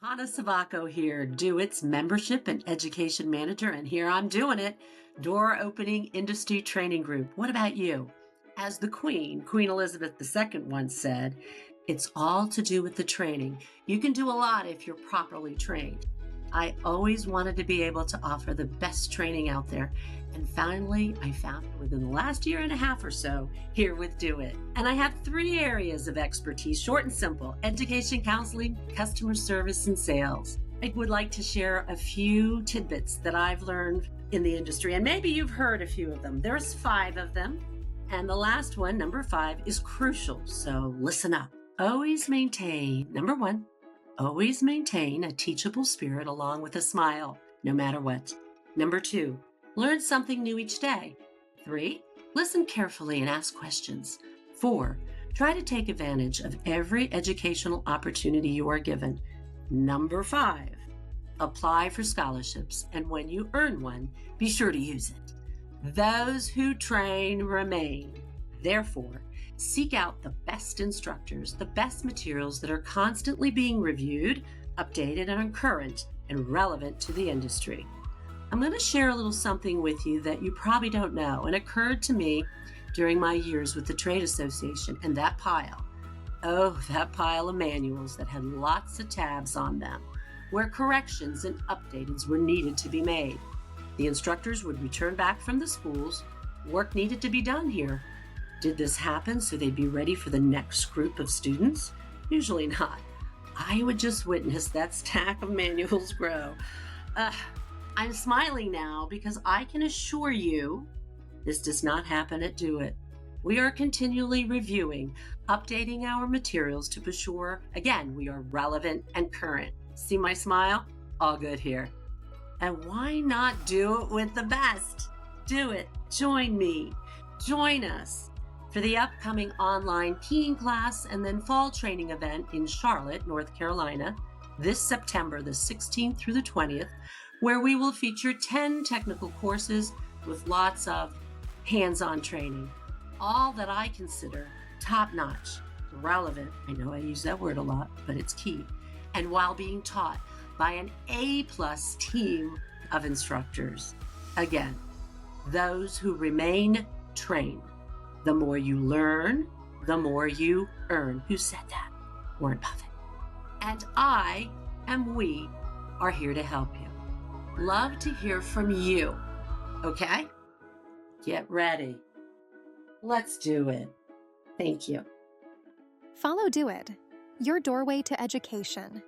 Hanne Sevachko here, DOIT's Membership and Education Manager, and here I'm doing it. Door Opening Industry Training Group. What about you? As the Queen Elizabeth II once said, it's all to do with the training. You can do a lot if you're properly trained. I always wanted to be able to offer the best training out there. And finally, I found it within the last year and a half or so here with DOIT. And I have 3 areas of expertise, short and simple: education, counseling, customer service, and sales. I would like to share a few tidbits that I've learned in the industry, and maybe you've heard a few of them. There's 5 of them. And the last one, number 5, is crucial. So listen up. Always maintain, number 1, always maintain a teachable spirit along with a smile, no matter what. Number 2, learn something new each day. 3, listen carefully and ask questions. 4, try to take advantage of every educational opportunity you are given. Number 5, apply for scholarships, and when you earn one, be sure to use it. Those who train remain. Therefore, seek out the best instructors, the best materials that are constantly being reviewed, updated, and are current and relevant to the industry. I'm going to share a little something with you that you probably don't know, and occurred to me during my years with the Trade Association, and that pile of manuals that had lots of tabs on them, where corrections and updatings were needed to be made. The instructors would return back from the schools. Work needed to be done here. Did this happen so they'd be ready for the next group of students? Usually not. I would just witness that stack of manuals grow. I'm smiling now because I can assure you this does not happen at DOIT. We are continually reviewing, updating our materials to be sure, again, we are relevant and current. See my smile? All good here. And why not do it with the best? Do it. Join me. Join us for the upcoming online keying class and then fall training event in Charlotte, North Carolina, this September the 16th through the 20th, where we will feature 10 technical courses with lots of hands-on training, all that I consider top-notch, relevant. I know I use that word a lot, but it's key. And while being taught by an A-plus team of instructors. Again, those who remain trained. The more you learn, the more you earn. Who said that? Warren Buffett. And I and we are here to help you. Love to hear from you. Okay? Get ready. Let's do it. Thank you. Follow DOIT, your doorway to education.